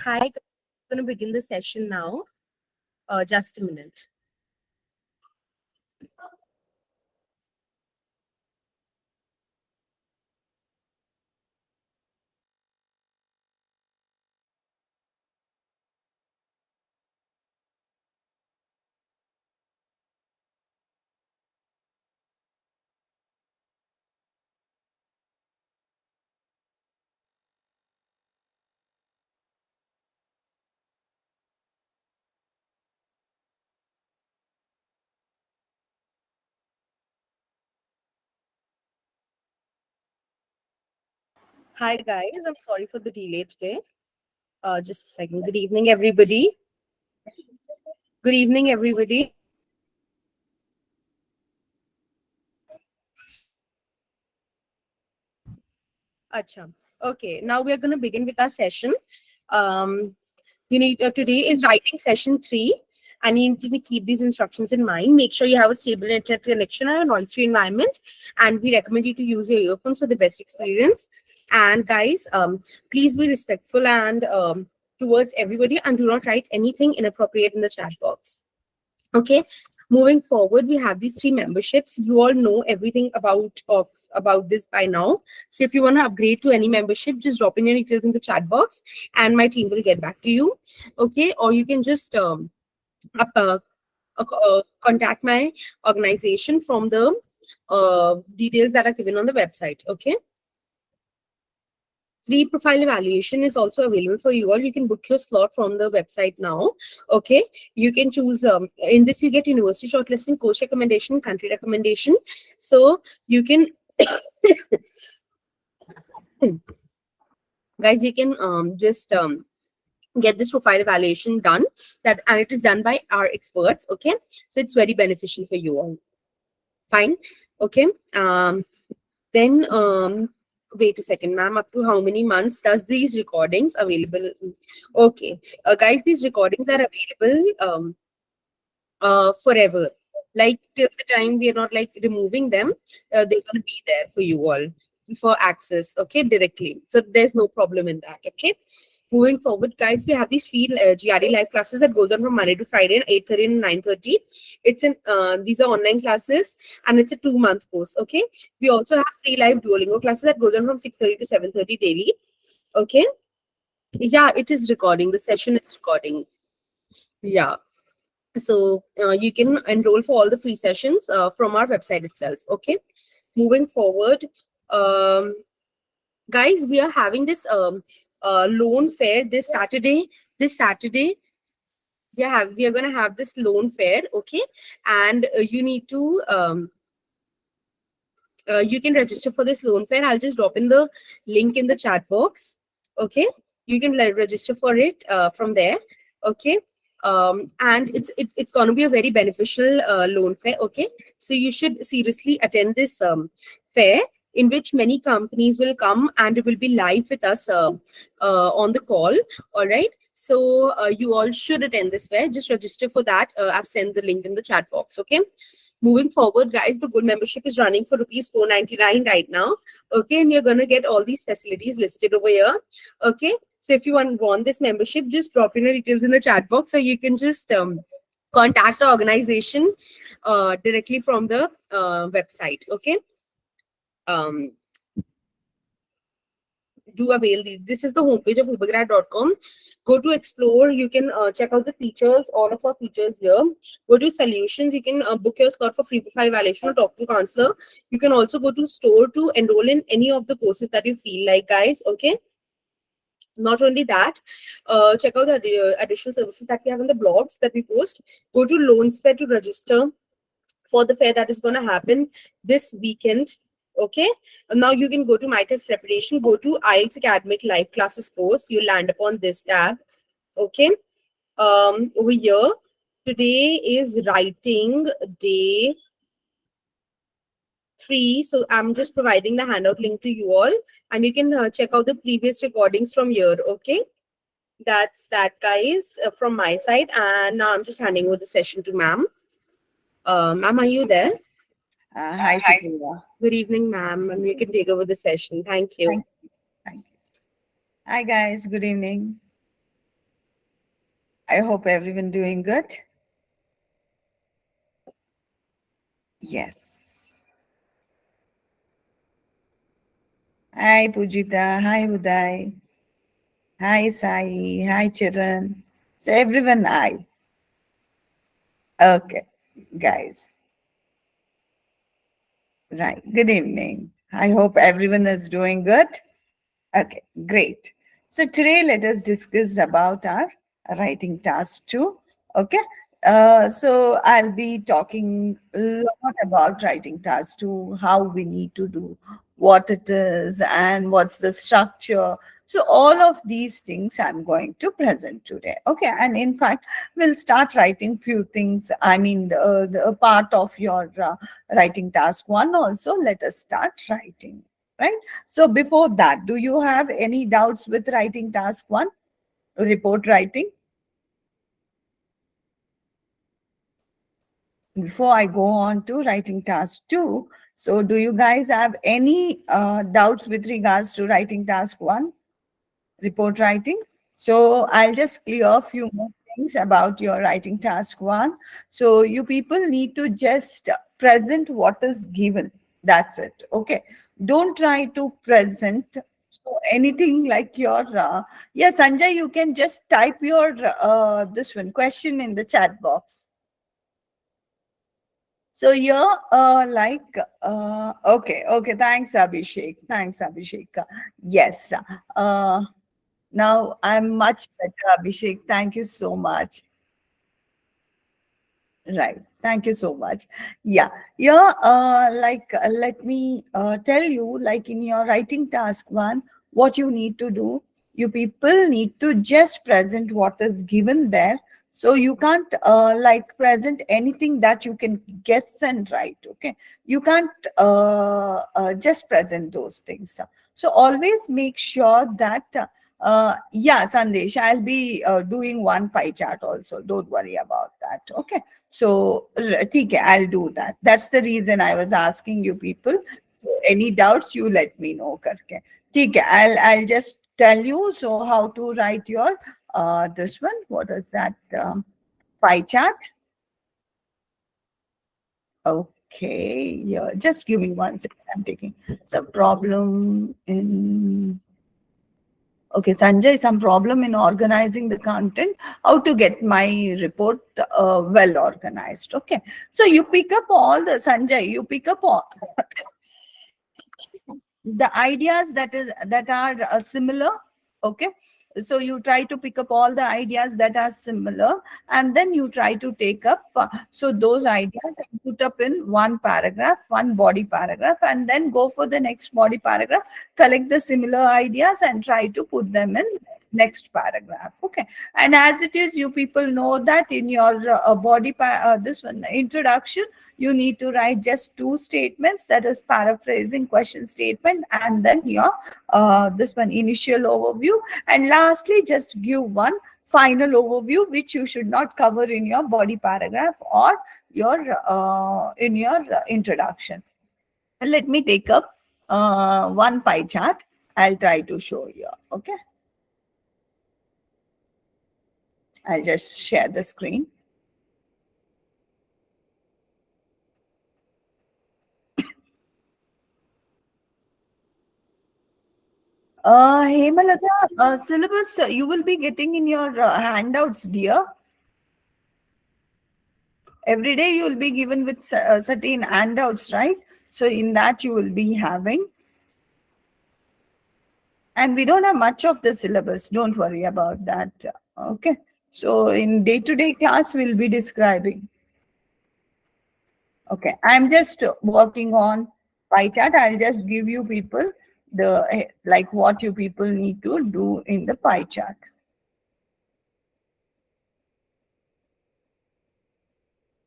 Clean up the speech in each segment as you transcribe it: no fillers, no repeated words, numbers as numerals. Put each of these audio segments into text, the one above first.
Hi, I'm going to begin the session now. Just a minute. Hi, guys. I'm sorry for the delay today. Just a second. Good evening, everybody. Good evening, everybody. Acha. Okay, now we are going to begin with our session. Um, today is writing session 3, and you need to keep these instructions in mind. Make sure you have a stable internet connection and a noise-free environment, and we recommend you to use your earphones for the best experience. And guys, please be respectful and towards everybody, and do not write anything inappropriate in the chat box. Okay. Moving forward, we have these 3 memberships. You all know everything about this by now. So if you want to upgrade to any membership, just drop in your details in the chat box, and my team will get back to you. Okay, or you can just up, contact my organization from the details that are given on the website. Okay. Free profile evaluation is also available for you all. You can book your slot from the website now. Okay. You can choose, in this you get university shortlisting, course recommendation, country recommendation. So you can, guys, you can just get this profile evaluation done, and it is done by our experts. Okay. So it's very beneficial for you all. Fine. Okay. Then wait a second, ma'am. Up to how many months does these recordings available? Okay, guys, these recordings are available forever. Like till the time we are not like removing them, they're gonna be there for you all for access. Okay, directly. So there's no problem in that. Okay. Moving forward, guys, we have these free GRE live classes that goes on from Monday to Friday, 8:30 and 9:30. It's in these are online classes, and it's a 2-month course. Okay. We also have free live Duolingo classes that goes on from 6:30 to 7:30 daily. Okay. Yeah, it is recording. The session is recording. Yeah. So you can enroll for all the free sessions from our website itself. Okay. Moving forward, um, guys, we are having this loan fair this Saturday. This Saturday, we are gonna have this loan fair. Okay, and you need to you can register for this loan fair. I'll just drop in the link in the chat box. Okay, you can register for it from there. Okay. And it's going to be a very beneficial loan fair. Okay, so you should seriously attend this fair, in which many companies will come and it will be live with us on the call. All right, so you all should attend this fair. Just register for that. I've sent the link in the chat box. Okay. Moving forward, guys, the Gold membership is running for rupees 499 right now. Okay, and you're going to get all these facilities listed over here. Okay, so if you want this membership, just drop in your details in the chat box, or you can just contact the organization directly from the website. Okay. Um, do avail these. This is the homepage of Ubergrad.com. Go to explore. You can check out the features, all of our features here. Go to solutions. You can book your slot for free profile evaluation or talk to counselor. You can also go to store to enroll in any of the courses that you feel like, guys. Okay. Not only that, check out the additional services that we have in the blogs that we post. Go to Loans Fair to register for the fair that is going to happen this weekend. Okay. Now you can go to My Test Preparation, go to IELTS Academic Live Classes course. You land upon this tab. Okay. Over here, today is writing day 3. So I'm just providing the handout link to you all, and you can check out the previous recordings from here. Okay. That's that, guys, from my side. And now I'm just handing over the session to ma'am. Ma'am, are you there? Hi, Supriya. Good evening, ma'am. And you can take over the session. Thank you. Thank you. Thank you. Hi, guys. Good evening. I hope everyone doing good. Yes. Hi Pujita. Hi Uday. Hi Sai. Hi Chiran. So everyone, hi. Okay, guys. Right. Good evening. I hope everyone is doing good. Okay, great. So today let us discuss about our writing task two. Okay. So I'll be talking a lot about writing task two, how we need to do, what it is, and what's the structure. So all of these things I'm going to present today. Okay. And in fact, we'll start writing few things. I mean, the part of your writing task one also. Let us start writing. Right. So before that, do you have any doubts with writing task one, report writing? Before I go on to writing task two, so do you guys have any doubts with regards to writing task one, report writing? So I'll just clear a few more things about your writing task one. So you people need to just present what is given. That's it. Okay. Don't try to present so anything like your yeah, Sanjay, you can just type your this one question in the chat box. So you're okay. Thanks, Abhishek. Thanks, Abhishek. Yes. Uh, Now I'm much better, Abhishek. Thank you so much. Right. Thank you so much. Yeah. Yeah. Let me tell you, like in your writing task one, what you need to do. You people need to just present what is given there. So you can't like present anything that you can guess and write. Okay. You can't just present those things. So always make sure that. Yeah, Sandesh, I'll be doing one pie chart also. Don't worry about that. Okay. So, ठीक है, I'll do that. That's the reason I was asking you people. So any doubts, you let me know करके. ठीक है, I'll just tell you. So how to write your this one? What is that pie chart? Okay, yeah. Just give me 1 second. I'm taking some problem in. Okay, Sanjay, some problem in organizing the content, how to get my report well organized. Okay, so you pick up all the, Sanjay, you pick up all the ideas that are similar. Okay, so you try to pick up all the ideas that are similar, and then you try to take up so those ideas and put up in one paragraph, one body paragraph, and then go for the next body paragraph, collect the similar ideas and try to put them in next paragraph. Okay, and as it is, you people know that in your this one introduction, you need to write just two statements, that is paraphrasing question statement, and then your this one initial overview, and lastly just give one final overview which you should not cover in your body paragraph or your in your introduction. Let me take up one pie chart. I'll try to show you. Okay, I'll just share the screen. Hemalata, syllabus you will be getting in your handouts, dear. Every day you will be given with certain handouts, right? So in that you will be having, and we don't have much of the syllabus. Don't worry about that. Okay. So in day-to-day class, we'll be describing. Okay. I'm just working on pie chart. I'll just give you people the like what you people need to do in the pie chart.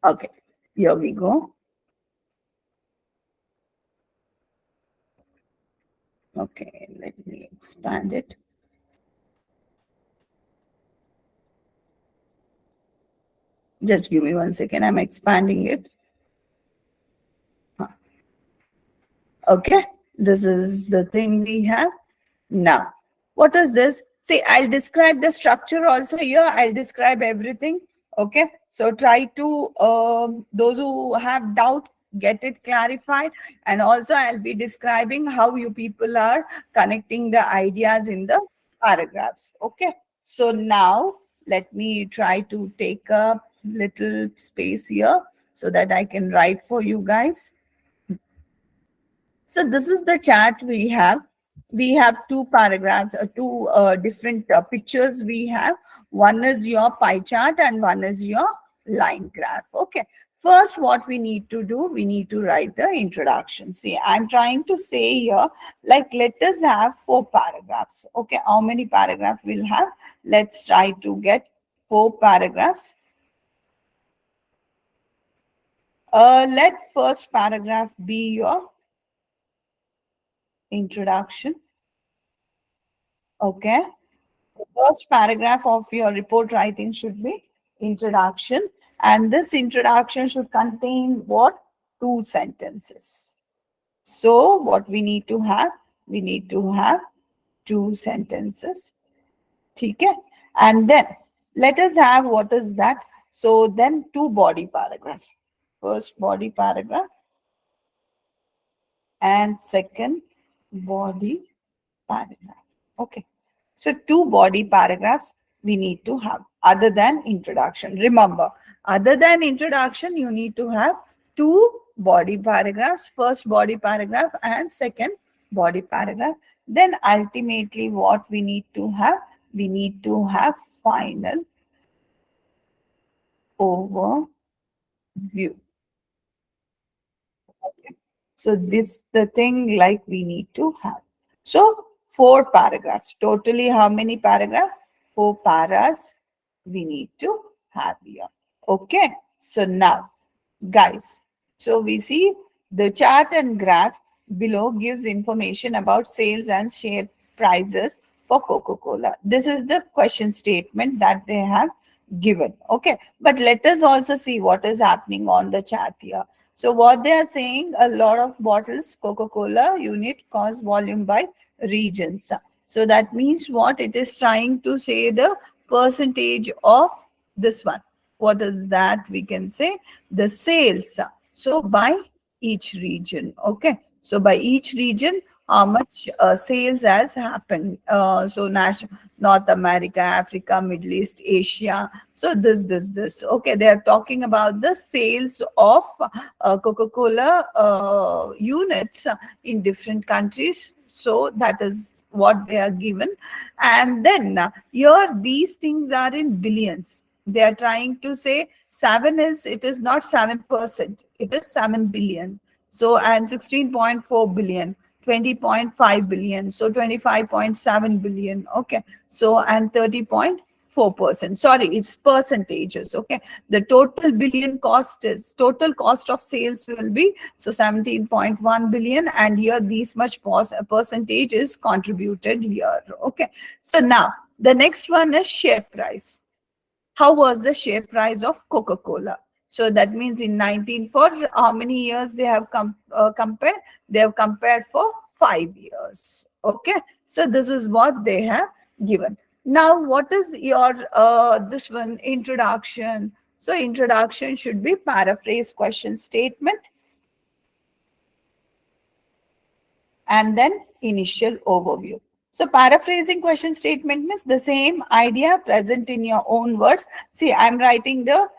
Okay. Here we go. Okay. Let me expand it. Just give me 1 second. I'm expanding it. Okay, this is the thing we have. Now, what is this? See, I'll describe the structure also here. I'll describe everything. Okay. So try to, those who have doubt, get it clarified. And also I'll be describing how you people are connecting the ideas in the paragraphs. Okay. So now let me try to take a little space here so that I can write for you guys. So this is the chart we have. We have two paragraphs, two different pictures we have. One is your pie chart and one is your line graph. Okay. First, what we need to do, we need to write the introduction. See, I'm trying to say here, like, let us have 4 paragraphs. Okay. How many paragraphs we'll have? Let's try to get 4 paragraphs. Let first paragraph be your introduction. Okay. The first paragraph of your report writing should be introduction, and this introduction should contain what? 2 sentences. So what we need to have? We need to have 2 sentences. Okay. And then let us have, what is that? So then 2 body paragraphs. First body paragraph and second body paragraph. Okay. So 2 body paragraphs we need to have other than introduction. Remember, other than introduction, you need to have 2 body paragraphs, first body paragraph and second body paragraph. Then ultimately what we need to have? We need to have final overview. Okay. So this the thing like we need to have. So 4 paragraphs. Totally how many paragraphs? 4 paras we need to have here. Okay. So now, guys, so we see the chart and graph below gives information about sales and share prices for Coca-Cola. This is the question statement that they have given. Okay. But let us also see what is happening on the chart here. So what they are saying, a lot of bottles, Coca-Cola unit cost volume by regions. So that means what? It is trying to say the percentage of this one. What is that? We can say the sales. So by each region. Okay. So by each region, how much sales has happened. So North America, Africa, Middle East, Asia. So this. Okay, they are talking about the sales of Coca-Cola units in different countries. So that is what they are given. And then here these things are in billions. They are trying to say it is not 7%, it is 7 billion. So, and 16.4 billion, 20.5 billion, so 25.7 billion. Okay. So, and 30.4%. Sorry, it's percentages. Okay. The total billion cost is, total cost of sales will be, so 17.1 billion. And here these much percentage is contributed here. Okay. So now the next one is share price. How was the share price of Coca-Cola? So that means in 19, for how many years they have compared? They have compared for 5 years. Okay. So this is what they have given. Now, what is your, this one, introduction? So introduction should be paraphrase question statement and then initial overview. So paraphrasing question statement means the same idea present in your own words. See, I'm writing the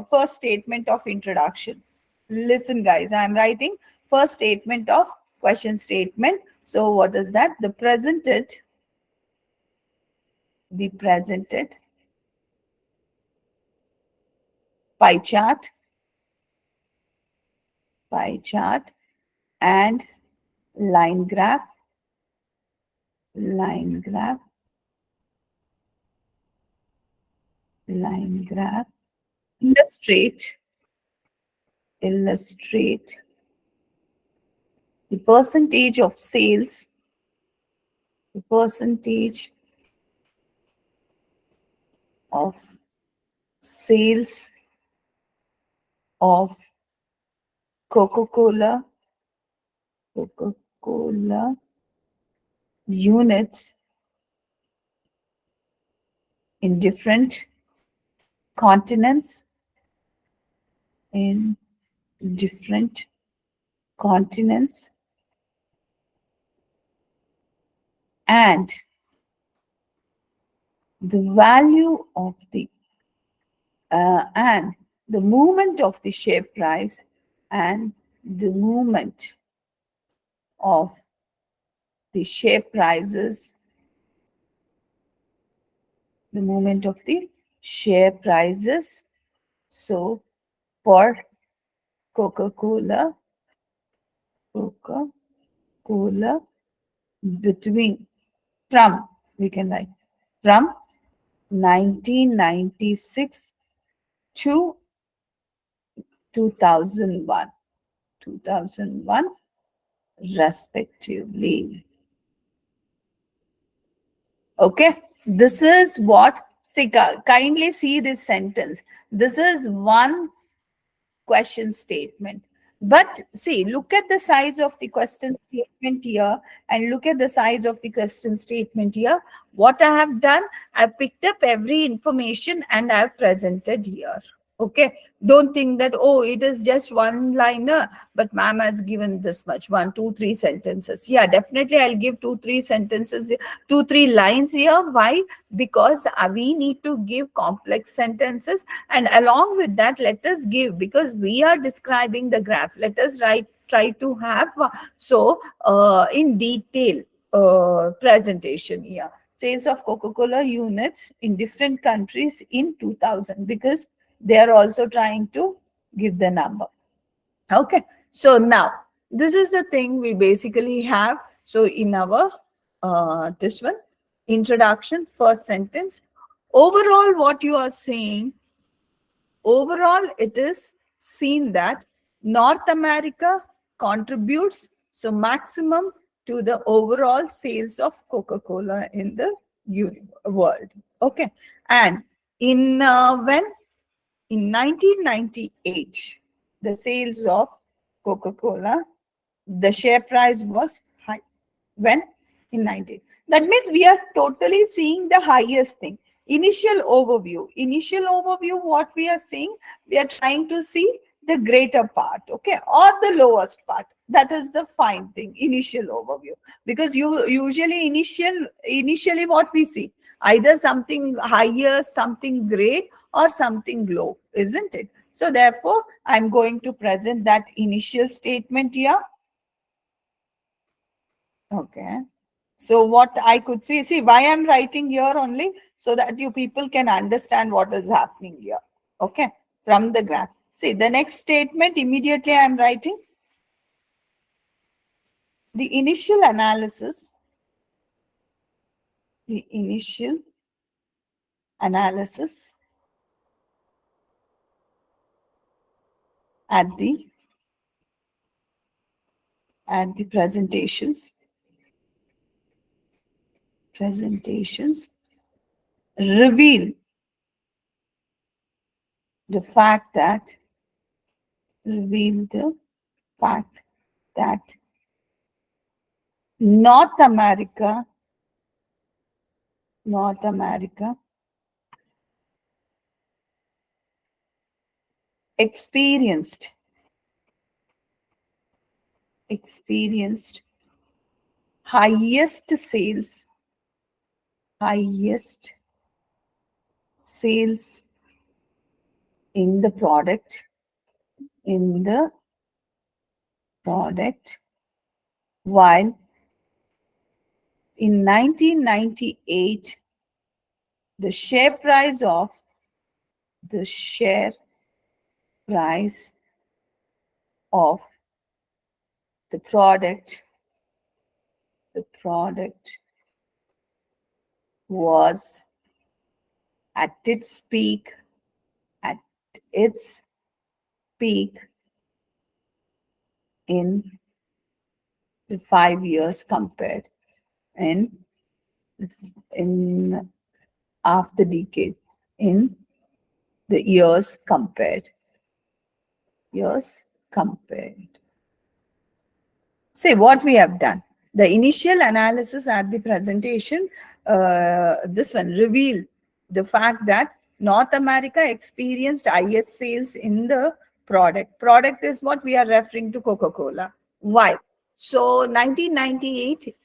first statement of introduction. Listen, guys, I'm writing first statement of question statement. So what is that? The presented pie chart and line graph, line graph, line graph, illustrate the percentage of sales, the percentage of sales of Coca-Cola, Coca-Cola units in different continents, in different continents, and the value of the and the movement of the share price and the movement of the share prices, the movement of the share prices. So for Coca-Cola, Coca-Cola between from we can write from 1996 to 2001, 2001 respectively. Okay, this is what, see, kindly see this sentence. This is one question statement. But see, look at the size of the question statement here and look at the size of the question statement here. What I have done, I picked up every information and I have presented here. Okay, don't think that, oh, it is just one liner, but ma'am has given this much, 1, 2, 3 sentences. Yeah, definitely I'll give 2, 3 sentences, 2, 3 lines here. Why? Because we need to give complex sentences, and along with that, let us give, because we are describing the graph, let us try to have in detail presentation here. Sales of Coca-Cola units in different countries in 2000, because they are also trying to give the number. Okay, so now this is the thing we basically have. So in our this one, introduction, first sentence, overall what you are saying, overall it is seen that North America contributes so maximum to the overall sales of Coca-Cola in the world. Okay, and in when in 1998, the sales of Coca-Cola, the share price was high. When? In 90. That means we are totally seeing the highest thing. Initial overview. Initial overview, what we are seeing, we are trying to see the greater part, okay, or the lowest part. That is the fine thing, initial overview. Because you usually initially what we see, either something higher, something great, or something low, isn't it? So therefore, I'm going to present that initial statement here. Okay. So what I could see why I'm writing here only, so that you people can understand what is happening here. Okay. From the graph. See, the next statement, immediately I'm writing the initial analysis, the initial analysis at the presentations reveal the fact that North America experienced highest sales in the product, while in 1998 the share price of the product was at its peak in the 5 years compared, in after decade, in the years compared. Say what we have done. The initial analysis at the presentation, this one, reveal the fact that North America experienced highest sales in the product. Product is what we are referring to, Coca-Cola. Why? So 1998,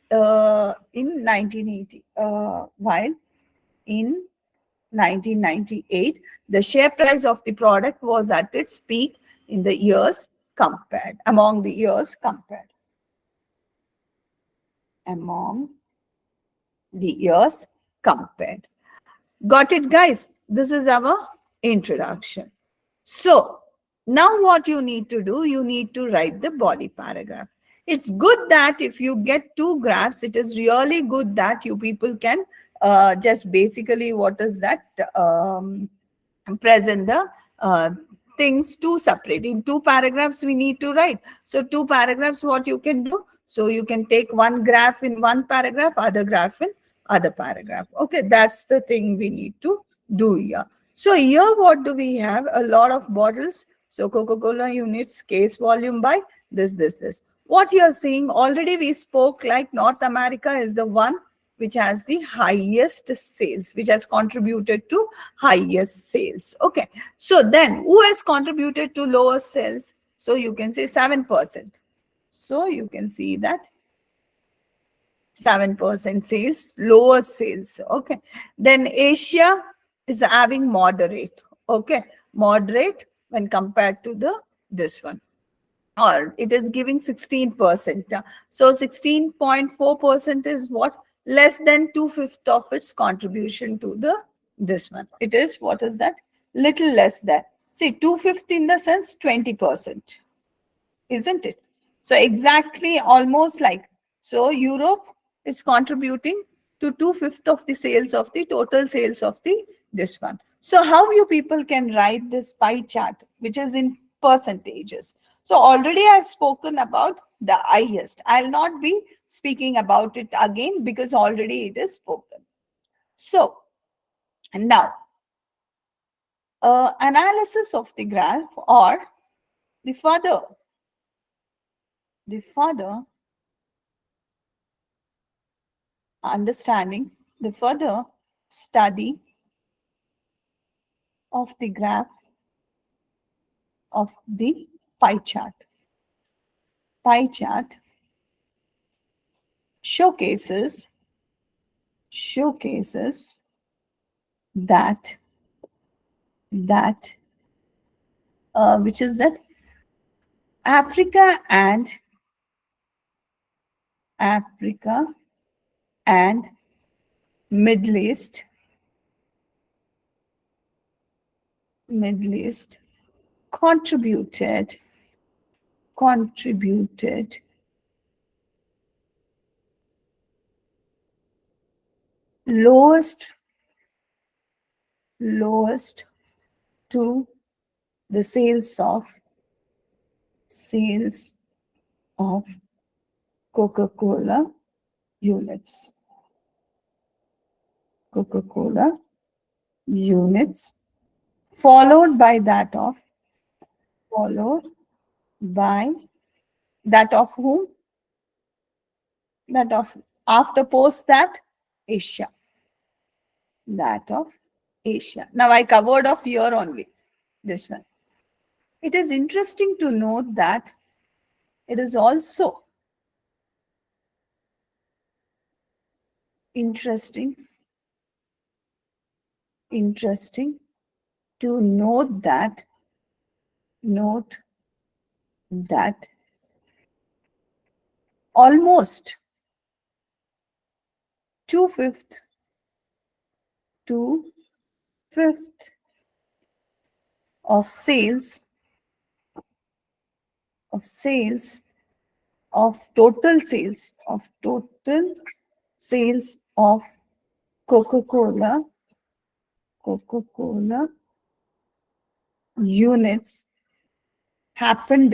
in 1980, while in 1998, the share price of the product was at its peak in the years compared, among the years compared, among the years compared. Got it, guys? This is our introduction. So now what you need to do, you need to write the body paragraph. It's good that if you get two graphs, it is really good that you people can just basically, what is that? Present the things two separate. In two paragraphs, we need to write. So two paragraphs, what you can do? So you can take one graph in one paragraph, other graph in other paragraph. Okay, that's the thing we need to do here. So here, what do we have? A lot of bottles. So Coca-Cola units, case volume by this. What you're seeing, already we spoke like North America is the one which has the highest sales, which has contributed to highest sales. Okay. So then who has contributed to lower sales? So you can say 7%. So you can see that 7% sales, lower sales. Okay. Then Asia is having moderate. Okay. Moderate when compared to the this one. Or it is giving 16%. So 16.4% is what? Less than 2/5 of its contribution to the this one. It is, what is that? Little less than. See, 2/5 in the sense 20%. Isn't it? So exactly almost like, so Europe is contributing to 2/5 of the sales of the total sales of the this one. So how you people can write this pie chart, which is in percentages. So already I've spoken about the highest. I'll not be speaking about it again because already it is spoken. So now analysis of the graph, or the further understanding, the further study of the graph of the pie chart. Pie chart showcases that which is that Africa and Middle East contributed lowest to the sales of Coca-Cola units. Coca-Cola units, followed by that of whom? That of, after post that, Asia. That of Asia. Now I covered off here only, this one. It is interesting to note that it is also interesting to note that almost 2/5 of sales of total sales of Coca-Cola units happened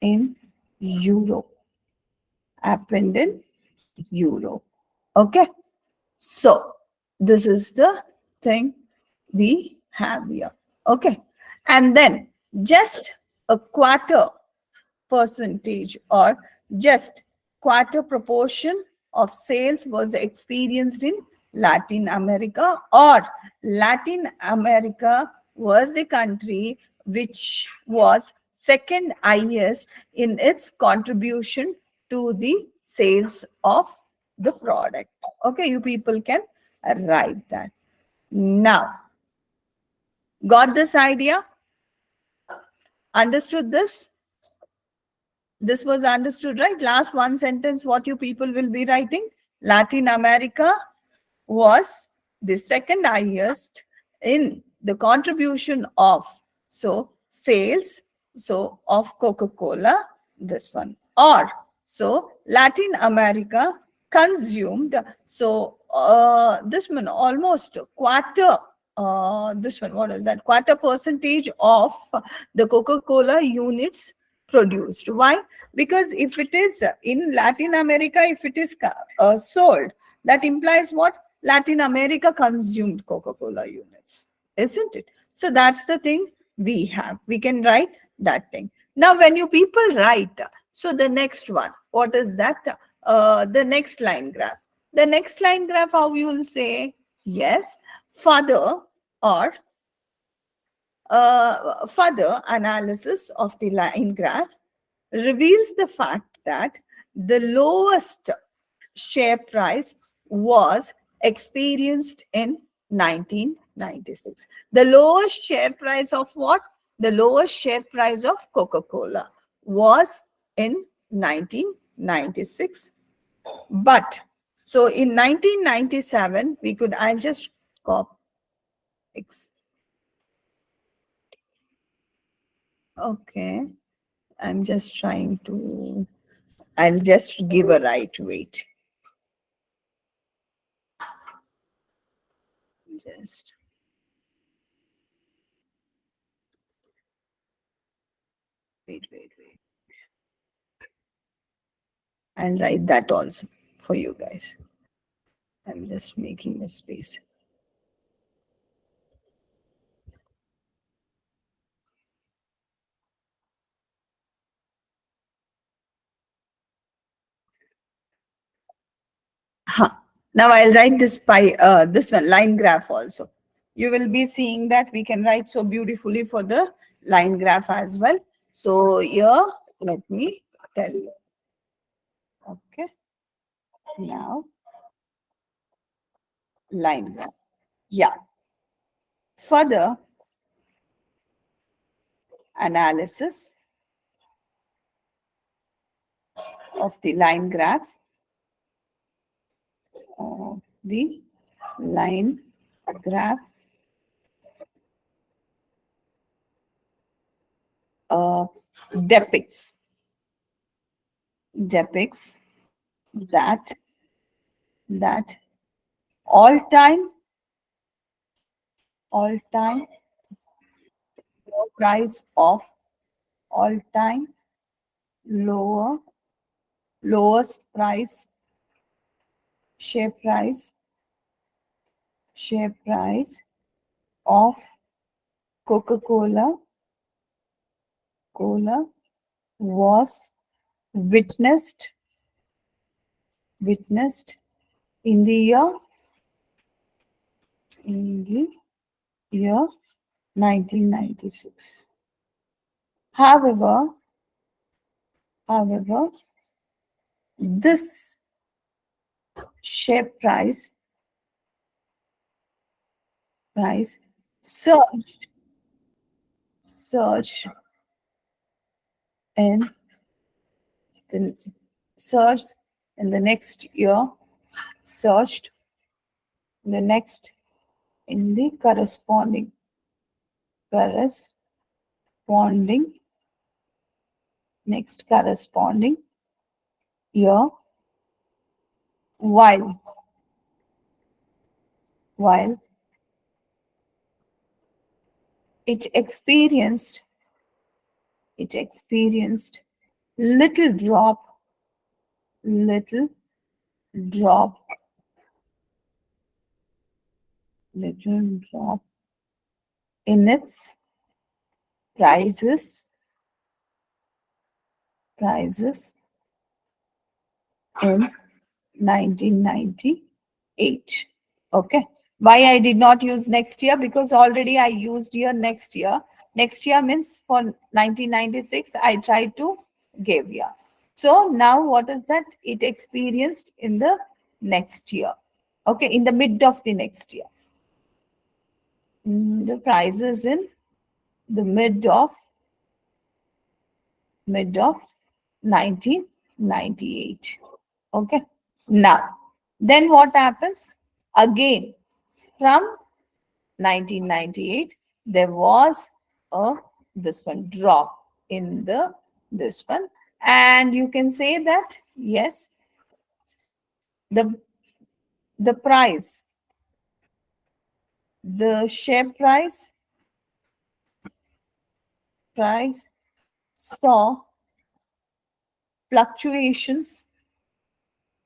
in Europe. Happened in Europe. Okay. So this is the thing we have here. Okay. And then just a quarter percentage, or just quarter proportion of sales was experienced in Latin America, or Latin America was the country which was second highest in its contribution to the sales of the product. Okay, you people can write that. Now, got this idea? Understood this? This was understood, right? Last one sentence, what you people will be writing? Latin America was the second highest in the contribution of, so sales, so of Coca-Cola, this one. Or, so Latin America consumed, so this one almost quarter, this one, what is that? Quarter percentage of the Coca-Cola units produced. Why? Because if it is in Latin America, if it is sold, that implies what? Latin America consumed Coca-Cola units, isn't it? So that's the thing we have. We can write that thing. Now, when you people write, so the next one, what is that? The next line graph. The next line graph, how you will say? Yes, further or further analysis of the line graph reveals the fact that the lowest share price was experienced in 1996. The lowest share price of what? The lowest share price of Coca-Cola was in 1996. But so in 1997, we could, I'll just copy. Okay. I'm just trying to, I'll just give a right weight. Just wait. I'll write that also for you guys. I'm just making a space. Huh. Now I'll write this by this one line graph also. You will be seeing that we can write so beautifully for the line graph as well. So here, let me tell you. Okay. Now, line graph. Yeah. Further analysis of the line graph of the line graph uh, depicts that all time low price of all time lowest price share price of Coca-Cola was witnessed in the year 1996. However, this share price surged in the surged in the next year, surged in the next in the corresponding next corresponding year, while it experienced little drop little drop in its prices in 1998. Okay. Why I did not use next year? Because already I used year next year. Next year means for 1996, I tried to give year. So now what is that? It experienced in the next year. Okay, in the mid of the next year. The prices in the mid of 1998. Okay. Now, then what happens? Again, from 1998, there was a this one drop in the this one, and you can say that yes, the the price, the share price saw fluctuations,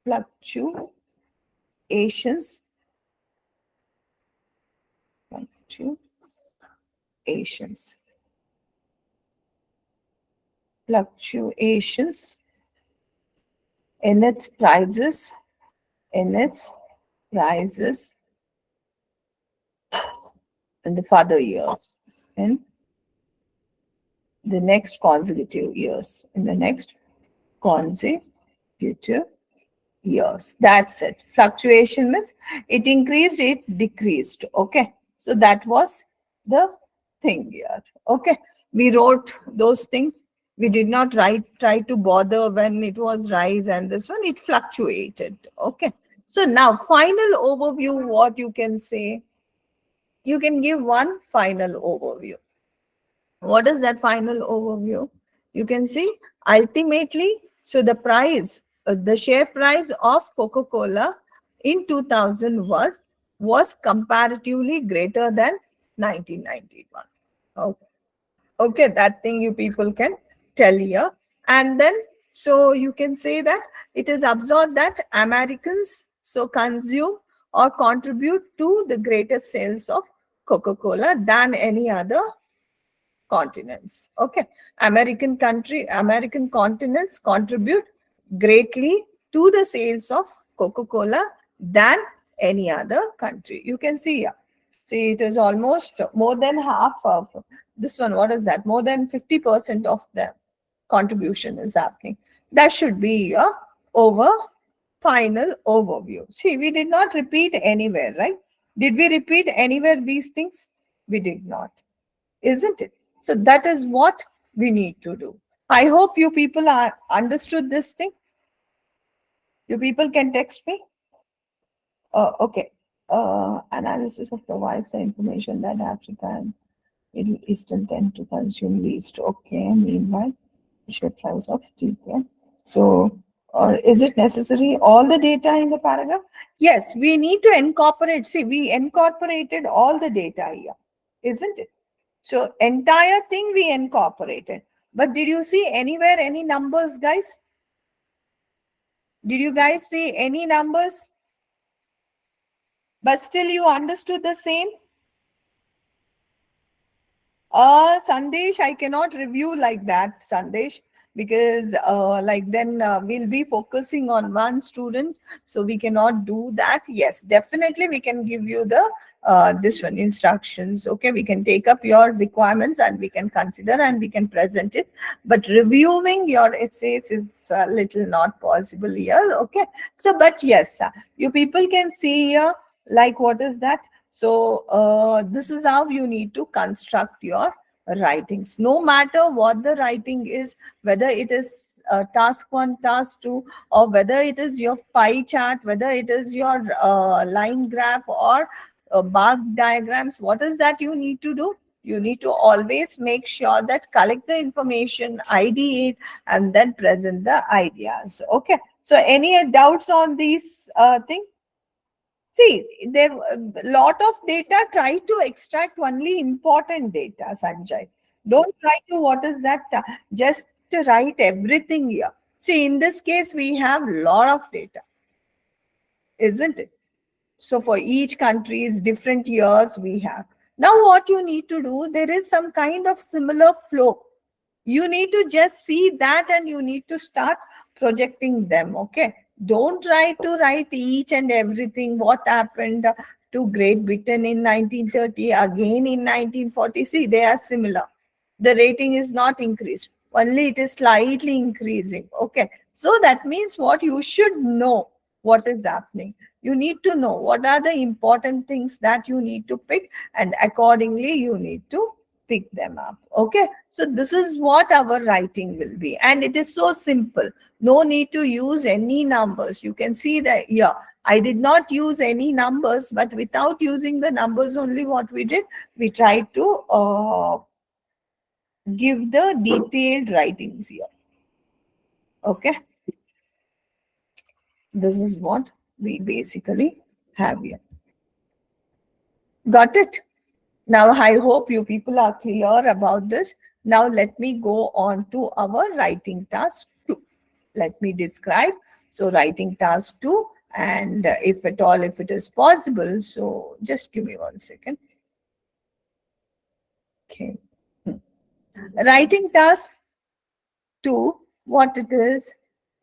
fluctuations, fluctuations, fluctuations in its prices, in its prices in the further years, in the next consecutive years, in the next consecutive years. That's it. Fluctuation means it increased, it decreased. Okay. So that was the thing here. Okay. We wrote those things. We did not try to bother when it was rise and this one, it fluctuated. Okay. So now final overview, what you can say, you can give one final overview. What is that final overview? You can see ultimately, so the price, the share price of Coca-Cola in 2000 was comparatively greater than 1991. Okay. Okay, that thing you people can tell here. And then, so you can say that it is observed that Americans so consume or contribute to the greatest sales of Coca-Cola than any other continents. Okay. American continents contribute greatly to the sales of Coca-Cola than any other country. You can see here. See, it is almost more than half of this one. What is that? More than 50% of the contribution is happening. That should be a final overview. See, we did not repeat anywhere, right? Did we repeat anywhere these things? We did not, isn't it? So that is what we need to do. I hope you people are understood this thing. You people can text me. Okay. Analysis of provides the information that Africa and Middle Eastern tend to consume least. Okay. Meanwhile, the share price of TPM. So, or is it necessary all the data in the paragraph? Yes, we need to incorporate. See, we incorporated all the data here, isn't it? So entire thing we incorporated. But did you see anywhere any numbers, guys? Did you guys see any numbers? But still you understood the same? Sandesh, I cannot review like that, Sandesh, because like then we'll be focusing on one student, so we cannot do that. Yes, definitely we can give you the this one instructions. Okay, we can take up your requirements and we can consider and we can present it. But reviewing your essays is a little not possible here. Okay, so but yes, you people can see here like what is that. So this is how you need to construct your writings. No matter what the writing is, whether it is task 1, task 2, or whether it is your pie chart, whether it is your line graph or bar diagrams, what is that you need to do? You need to always make sure that collect the information, ideate, and then present the ideas. Okay. So any doubts on these thing? See, there a lot of data. Try to extract only important data, Sanjay. Don't try to what is that just to write everything here. See, in this case, we have lot of data, isn't it? So for each country's different years we have. Now what you need to do, there is some kind of similar flow. You need to just see that and you need to start projecting them. Okay. Don't try to write each and everything what happened to Great Britain in 1930, again in 1940. See, they are similar. The rating is not increased, only it is slightly increasing. Okay, so that means what you should know what is happening. You need to know what are the important things that you need to pick, and accordingly you need to pick them up. Okay, so this is what our writing will be, and it is so simple. No need to use any numbers. You can see that here I did not use any numbers, but without using the numbers only, what we did, we tried to give the detailed writings here. Okay, this is what we basically have here. Got it? Now I hope you people are clear about this. Now let me go on to our writing task 2. Let me describe. So writing task 2, and if at all, if it is possible, so just give me 1 second. Okay. Writing task 2, what it is,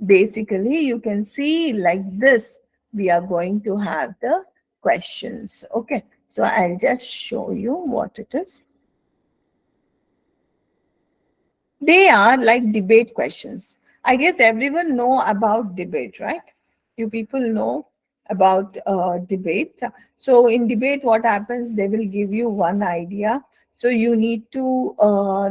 basically you can see like this. We are going to have the questions. Okay, so I'll just show you what it is. They are like debate questions. I guess everyone know about debate, right? You people know about debate. So in debate, what happens? They will give you one idea. So you need to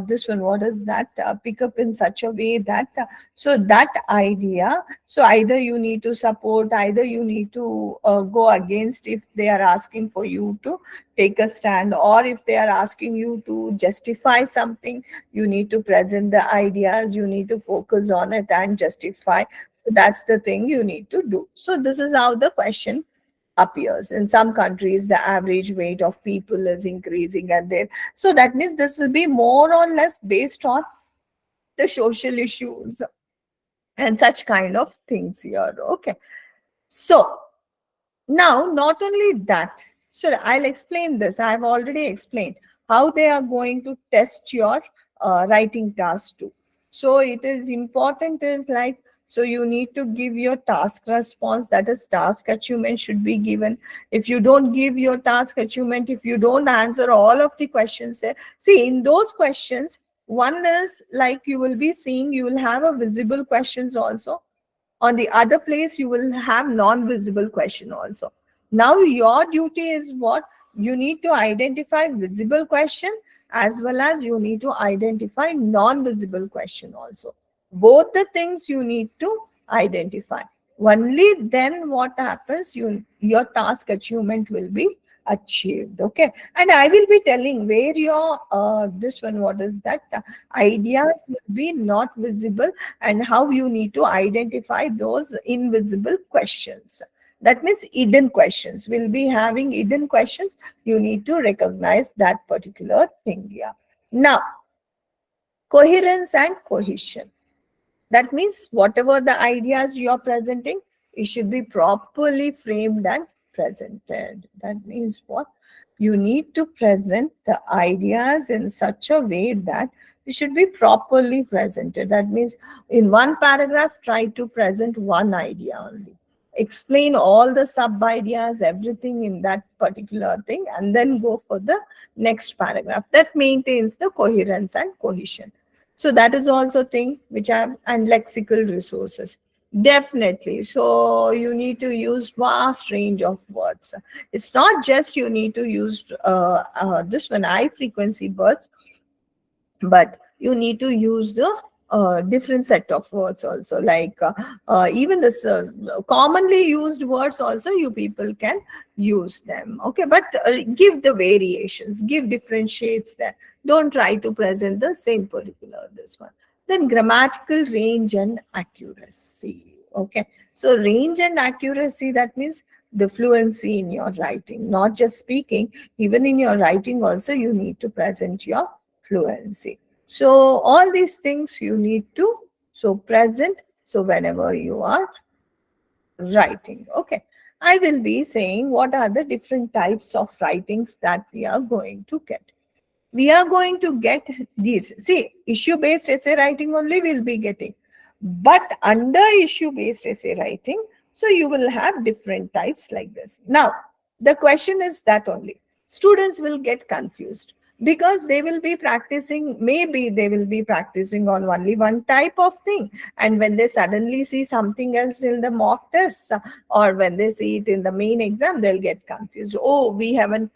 this one. What is that? Pick up in such a way that so that idea. So either you need to support, either you need to go against if they are asking for you to take a stand, or if they are asking you to justify something, you need to present the ideas, you need to focus on it and justify. So that's the thing you need to do. So this is how the question appears. In some countries, the average weight of people is increasing, and there, so that means this will be more or less based on the social issues and such kind of things here. Okay, so now, not only that, so I'll explain this. I've already explained how they are going to test your writing task too. So it is important is like, so you need to give your task response, that is task achievement should be given. If you don't give your task achievement, if you don't answer all of the questions there, see in those questions, one is like you will be seeing, you will have a visible questions also. On the other place, you will have non-visible question also. Now your duty is what? You need to identify visible question as well as you need to identify non-visible question also. Both the things you need to identify. Only then what happens, your task achievement will be achieved. Okay, and I will be telling where your this one, what is that, ideas will be not visible, and how you need to identify those invisible questions. That means hidden questions. We'll be having hidden questions. You need to recognize that particular thing here. Now, coherence and cohesion. That means whatever the ideas you are presenting, it should be properly framed and presented. That means what? You need to present the ideas in such a way that it should be properly presented. That means in one paragraph, try to present one idea only. Explain all the sub ideas, everything in that particular thing, and then go for the next paragraph. That maintains the coherence and cohesion. So that is also thing which I have, and lexical resources. Definitely. So you need to use vast range of words. It's not just you need to use this one high frequency words, but you need to use the different set of words also, like even this commonly used words also you people can use them. Okay, but give the variations, give different shades there. Don't try to present the same particular this one. Then grammatical range and accuracy. Okay, so range and accuracy, that means the fluency in your writing, not just speaking, even in your writing also you need to present your fluency. So all these things you need to so present. So whenever you are writing, okay, I will be saying what are the different types of writings that we are going to get. We are going to get these. See, issue-based essay writing only we'll be getting. But under issue-based essay writing, So you will have different types like this. Now, the question is that only. Students will get confused because they will be practicing, maybe they will be practicing on only one type of thing. And when they suddenly see something else in the mock tests, or when they see it in the main exam, they'll get confused. Oh, we haven't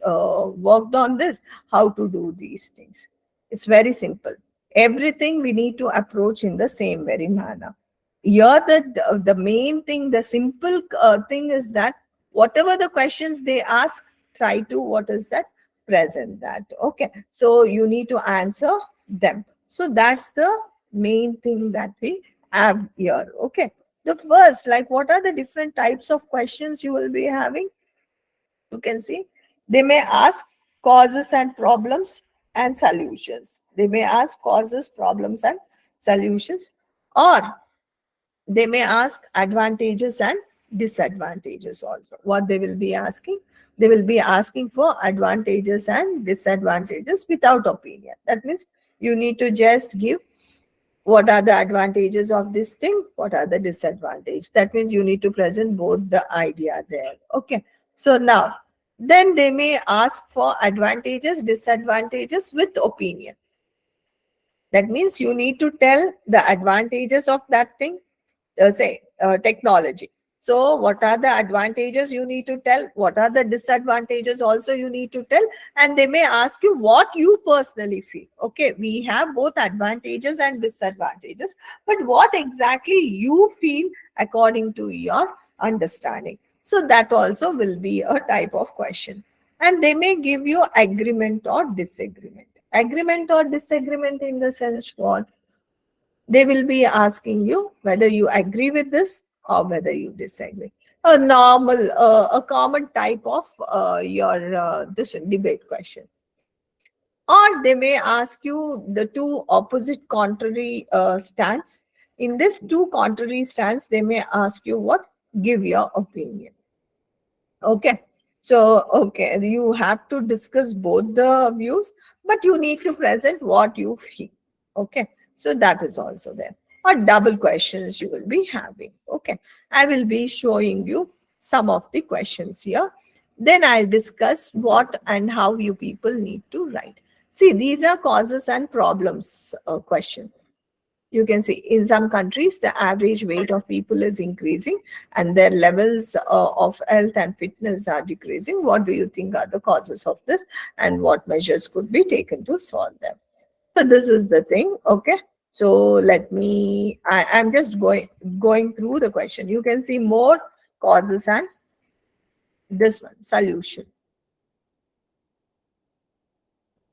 worked on this, how to do these things. It's very simple. Everything we need to approach in the same very manner. Here, the main thing, the simple thing is that whatever the questions they ask, try to, what is that? Present that. Okay. So you need to answer them. So that's the main thing that we have here. Okay. The first, like, what are the different types of questions you will be having? You can see they may ask causes and problems and solutions. They may ask causes, problems, and solutions, or they may ask advantages and disadvantages also. What they will be asking? They will be asking for advantages and disadvantages without opinion. That means you need to just give what are the advantages of this thing, what are the disadvantages. That means you need to present both the idea there. Okay. So now, then they may ask for advantages, disadvantages with opinion. That means you need to tell the advantages of that thing, say technology. So what are the advantages you need to tell? What are the disadvantages also you need to tell? And they may ask you what you personally feel. Okay, we have both advantages and disadvantages, but what exactly you feel according to your understanding. So that also will be a type of question. And they may give you agreement or disagreement. Agreement or disagreement in the sense what? They will be asking you whether you agree with this or whether you disagree. A normal, a common type of your this debate question. Or they may ask you the two opposite contrary stance. In this two contrary stance, they may ask you what? Give your opinion. Okay. So, okay, you have to discuss both the views, but you need to present what you feel. Okay. So that is also there. Or double questions you will be having. Okay. I will be showing you some of the questions here. Then I'll discuss what and how you people need to write. See, these are causes and problems question. You can see in some countries, the average weight of people is increasing and their levels of health and fitness are decreasing. What do you think are the causes of this and what measures could be taken to solve them? So this is the thing. Okay. So let me, I'm just going through the question. You can see more causes and this one, solution.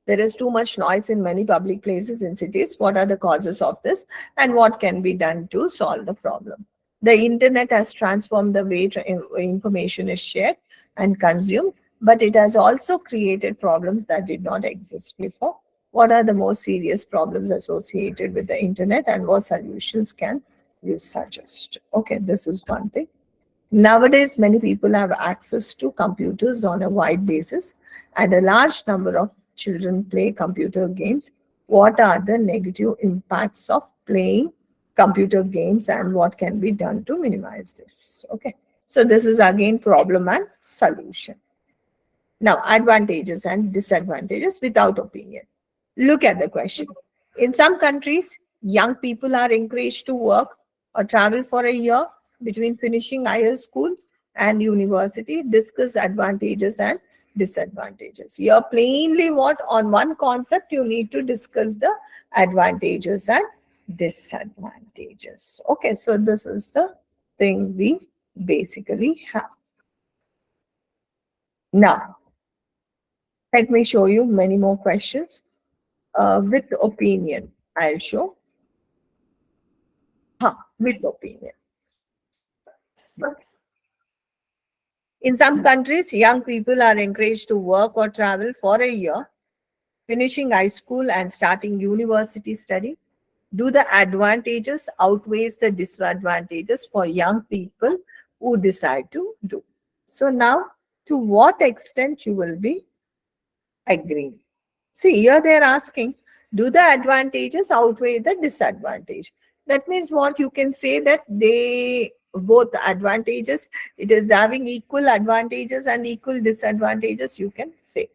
There is too much noise in many public places in cities. What are the causes of this and what can be done to solve the problem? The internet has transformed the way information is shared and consumed, but it has also created problems that did not exist before. What are the most serious problems associated with the internet and what solutions can you suggest? Okay, this is one thing. Nowadays, many people have access to computers on a wide basis, and a large number of children play computer games. What are the negative impacts of playing computer games and what can be done to minimize this? Okay, so this is again problem and solution. Now, advantages and disadvantages without opinion. Look at the question. In some countries, young people are encouraged to work or travel for a year between finishing higher school and university. Discuss advantages and disadvantages. Here, plainly what? On one concept, you need to discuss the advantages and disadvantages. Okay, so this is the thing we basically have. Now, let me show you many more questions with opinion. I'll show. With opinion. In some countries, young people are encouraged to work or travel for a year, finishing high school and starting university study. Do the advantages outweighs the disadvantages for young people who decide to do? So now, to what extent you will be agreeing? See, here they're asking, do the advantages outweigh the disadvantage? That means what? You can say that they both advantages. It is having equal advantages and equal disadvantages, you can say.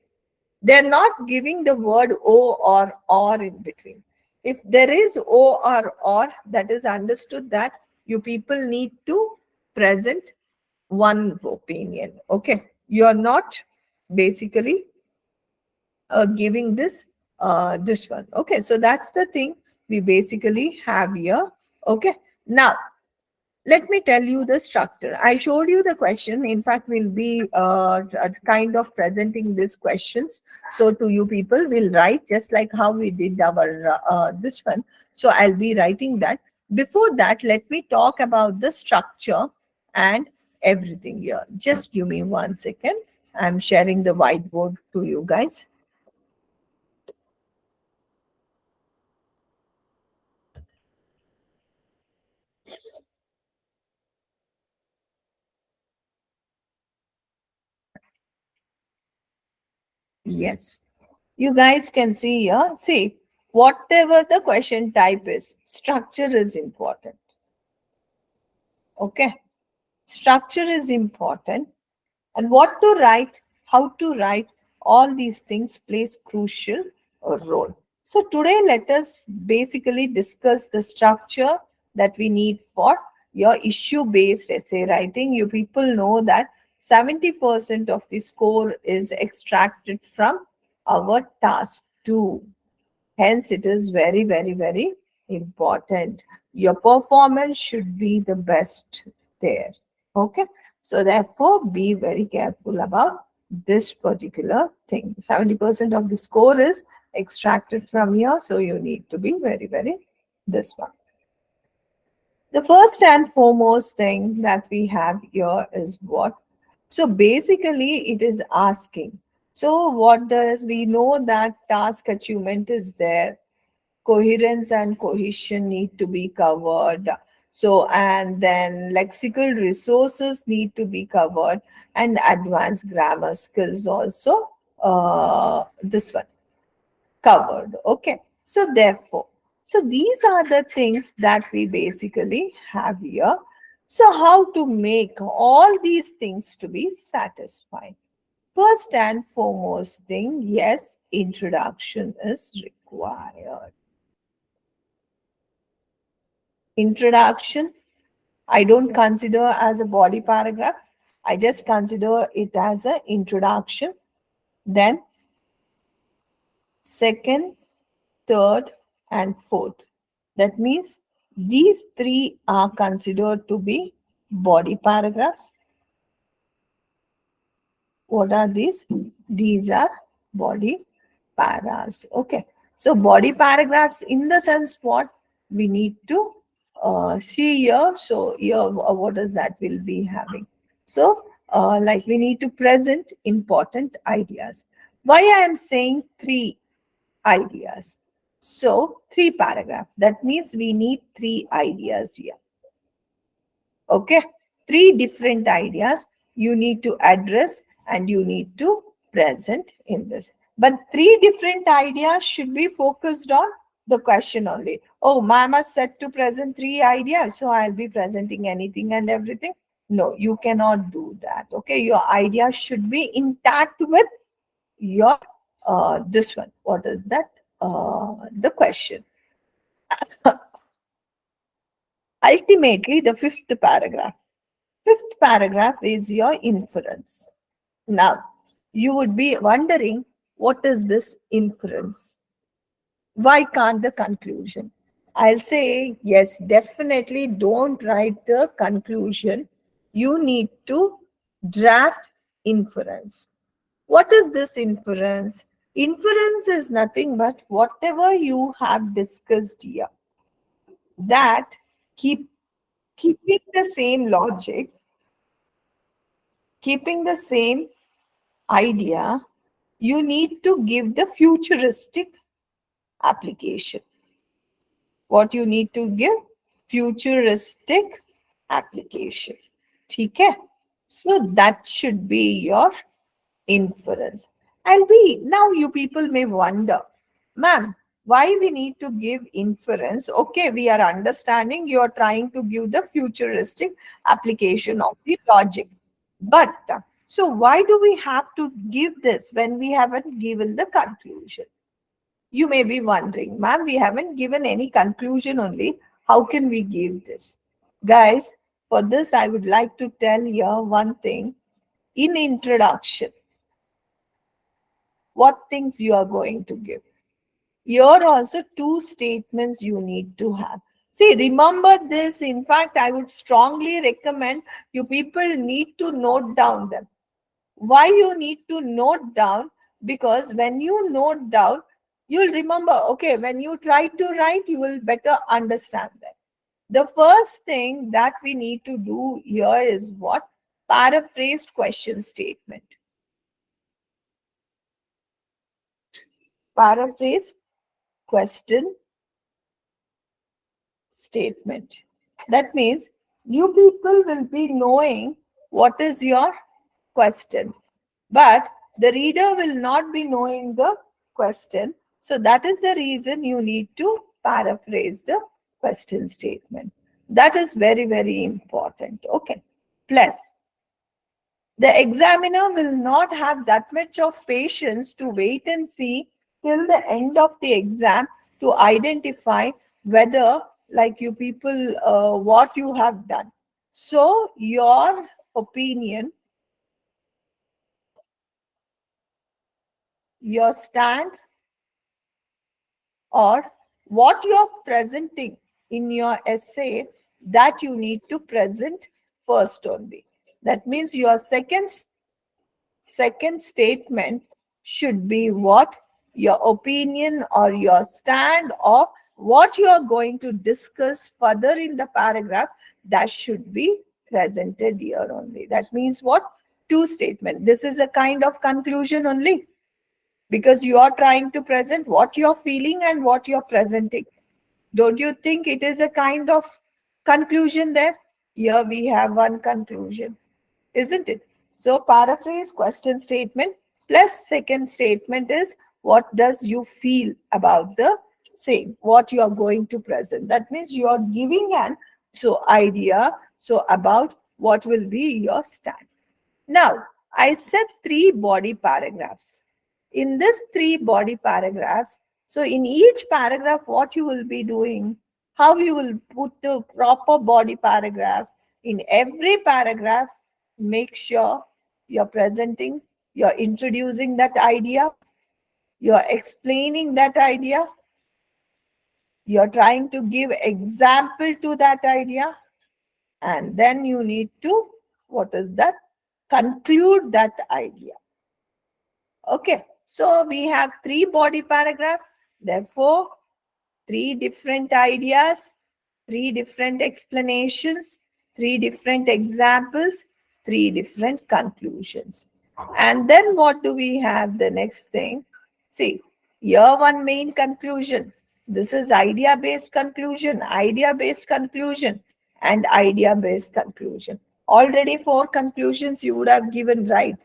They're not giving the word o or in between. If there is o or, that is understood that you people need to present one opinion. Okay, you're not basically giving this one. Okay, so that's the thing we basically have here. Okay, now let me tell you the structure. I showed you the question. In fact, we'll be kind of presenting these questions. So to you people, we'll write just like how we did our this one. So I'll be writing that. Before that, let me talk about the structure and everything here. Just give me 1 second. I'm sharing the whiteboard to you guys. Yes. You guys can see here. See, whatever the question type is, structure is important. Okay. Structure is important. And what to write, how to write, all these things plays crucial role. So today let us basically discuss the structure that we need for your issue-based essay writing. You people know that 70% of the score is extracted from our task 2. Hence, it is very, very, very important. Your performance should be the best there. Okay. So, therefore, be very careful about this particular thing. 70% of the score is extracted from here. So, you need to be very, very this one. The first and foremost thing that we have here is what? So, basically, it is asking. So, what does we know that task achievement is there? Coherence and cohesion need to be covered. So, and then lexical resources need to be covered, and advanced grammar skills also this one covered. Okay, so therefore, so these are the things that we basically have here. So how to make all these things to be satisfied? First and foremost thing, yes, introduction is required. Introduction, I don't consider as a body paragraph. I just consider it as an introduction. Then second, third, and fourth. That means these three are considered to be body paragraphs. What are these? These are body paras. Okay. So body paragraphs in the sense what we need to see here. So here, what is that we'll be having? So like we need to present important ideas. Why I am saying three ideas? So three paragraphs. That means we need three ideas here. Okay, three different ideas you need to address and you need to present in this. But three different ideas should be focused on the question only. Oh, mama said to present three ideas, so I'll be presenting anything and everything. No, you cannot do that. Okay, your idea should be intact with your this one. What is that? The question. Ultimately, the fifth paragraph. Fifth paragraph is your inference. Now, you would be wondering, what is this inference? Why can't the conclusion? I'll say, yes, definitely don't write the conclusion. You need to draft inference. What is this inference? Inference is nothing but whatever you have discussed here. That keeping the same logic, keeping the same idea, you need to give the futuristic application. What you need to give? Futuristic application. Okay? So that should be your inference. And we now you people may wonder, ma'am, Why we need to give inference? Okay, we are understanding you are trying to give the futuristic application of the logic. But so why do we have to give this when we haven't given the conclusion? You may be wondering, ma'am, we haven't given any conclusion only. How can we give this? Guys, for this, I would like to tell you one thing. In introduction, what things you are going to give? Here also two statements you need to have. See, remember this. In fact, I would strongly recommend you people need to note down them. Why you need to note down? Because when you note down, you'll remember, okay, when you try to write, you will better understand that. The first thing that we need to do here is what? Paraphrased question statement. Paraphrased question statement. That means you people will be knowing what is your question, but the reader will not be knowing the question. So that is the reason you need to paraphrase the question statement. That is very, very important. Okay. Plus, the examiner will not have that much of patience to wait and see till the end of the exam to identify whether, like you people, what you have done. So, your opinion, your stand, or what you're presenting in your essay, that you need to present first only. That means your second statement should be what? Your opinion or your stand or what you are going to discuss further in the paragraph, that should be presented here only. That means what? Two statement. This is a kind of conclusion only, because you are trying to present what you're feeling and what you're presenting. Don't you think it is a kind of conclusion there? Here we have one conclusion, isn't it? So paraphrase question statement plus second statement is what does you feel about the same, what you are going to present. That means you are giving an idea about what will be your stand. Now, I said three body paragraphs. In this three body paragraphs, so in each paragraph, what you will be doing, how you will put the proper body paragraph. In every paragraph, make sure you're presenting, you're introducing that idea, you're explaining that idea, you're trying to give example to that idea, and then you need to, what is that? Conclude that idea. Okay, so we have three body paragraph, therefore three different ideas, three different explanations, three different examples, three different conclusions. And then what do we have? The next thing, see, here one main conclusion. This is idea-based conclusion, and idea-based conclusion. Already four conclusions you would have given, right?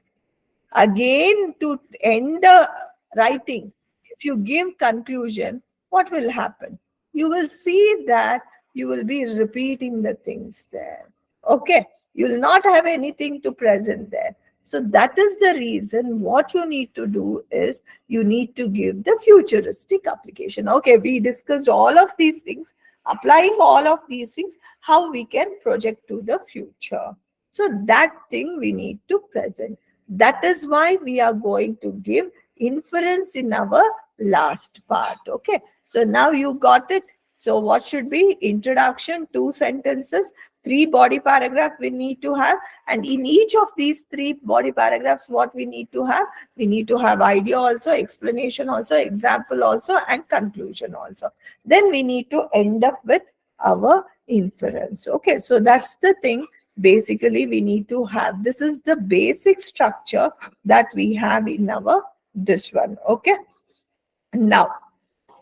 Again, to end the writing, if you give conclusion, what will happen? You will see that you will be repeating the things there. Okay, you will not have anything to present there. So that is the reason what you need to do is you need to give the futuristic application. Okay, we discussed all of these things, applying all of these things, how we can project to the future. So that thing we need to present. That is why we are going to give inference in our last part. Okay, so now you got it. So what should be? Introduction, two sentences, three body paragraph we need to have. And in each of these three body paragraphs, what we need to have? We need to have idea also, explanation also, example also, and conclusion also. Then we need to end up with our inference. Okay, so that's the thing. Basically, we need to have, this is the basic structure that we have in our this one. Okay, now,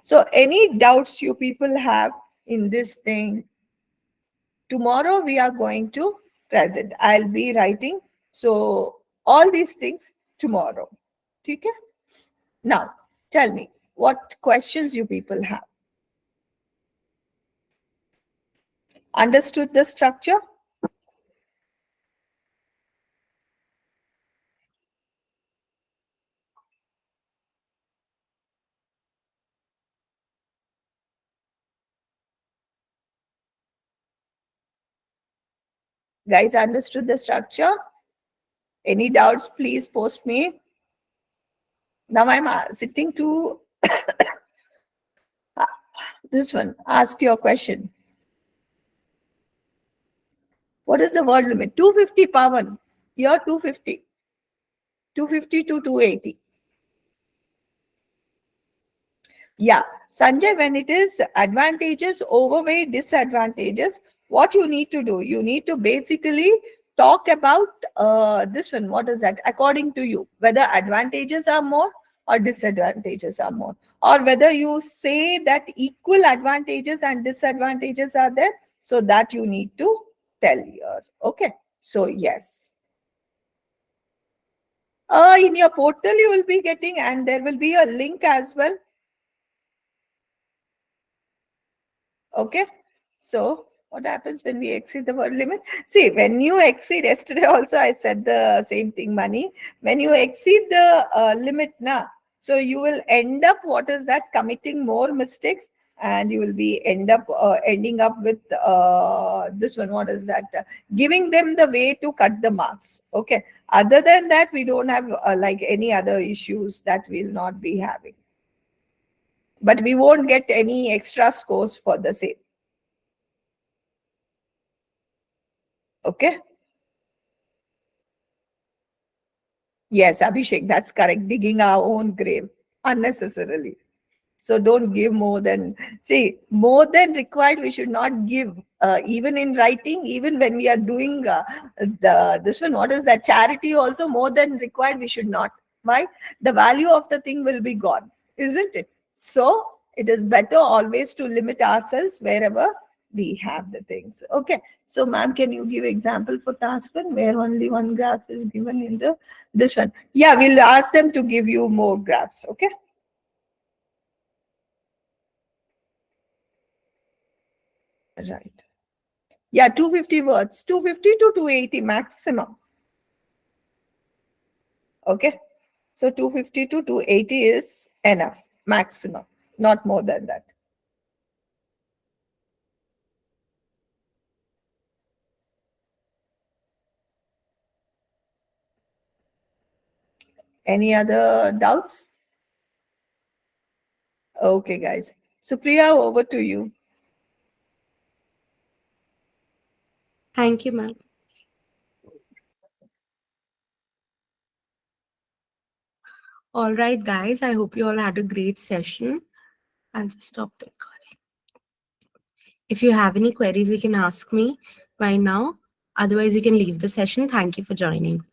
so any doubts you people have in this thing, tomorrow we are going to present. I'll be writing so all these things tomorrow. Okay, now tell me, what questions you people have. Understood the structure? Guys, understood the structure? Any doubts, please post me. Now I'm sitting to this one. Ask your question. What is the word limit? 250, Pavan. Here, 250. 250 to 280. Yeah. Sanjay, when it is advantages overweigh disadvantages, what you need to do? You need to basically talk about this one. What is that? According to you, whether advantages are more or disadvantages are more, or whether you say that equal advantages and disadvantages are there. So that you need to tell here. Okay. So yes. In your portal, you will be getting, and there will be a link as well. Okay. So what happens when we exceed the word limit? See, when you exceed, yesterday also I said the same thing, Money. When you exceed the limit now, so you will end up, what is that, committing more mistakes, and you will be ending up with this one. What is that? Giving them the way to cut the marks. Okay. Other than that, we don't have like any other issues that we'll not be having. But we won't get any extra scores for the same. Okay. Yes, Abhishek, that's correct. Digging our own grave unnecessarily. So don't give more than, see, more than required, we should not give, even in writing, even when we are doing this one, what is that, charity also, more than required, we should not. Why? The value of the thing will be gone, isn't it? So it is better always to limit ourselves wherever we have the things. Okay. So ma'am, can you give example for task one where only one graph is given in the this one? Yeah, we'll ask them to give you more graphs. Okay. Right. Yeah, 250 words, 250 to 280 maximum. Okay. So 250 to 280 is enough, maximum, not more than that. Any other doubts? Okay, guys. So Priya, over to you. Thank you, ma'am. All right, guys. I hope you all had a great session. I'll just stop the recording. If you have any queries, you can ask me right now. Otherwise, you can leave the session. Thank you for joining.